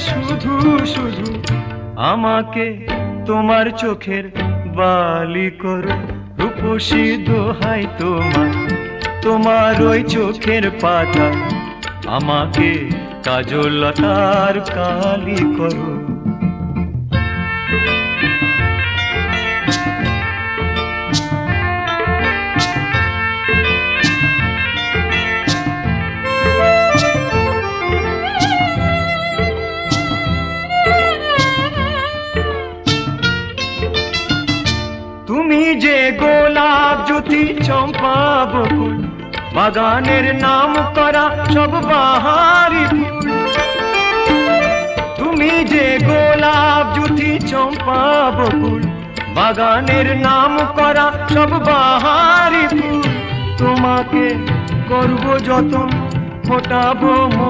শুধু শুধু আমাকে তোমার চোখের বালি করো রূপসী দোহাই তোমার তোমার ওই চোখের পাতা আমাকে কাজল লতার কালি করো তুমি যে গোলাপ জ্যোতি চম্পা বকুল বাগানের নাম করা সব বাহারি ফুল তুমি যে গোলাপ জ্যোতি চম্পা বকুল বাগানের নাম করা সব বাহারি ফুল তোমাকে করব যতন ফোটাবো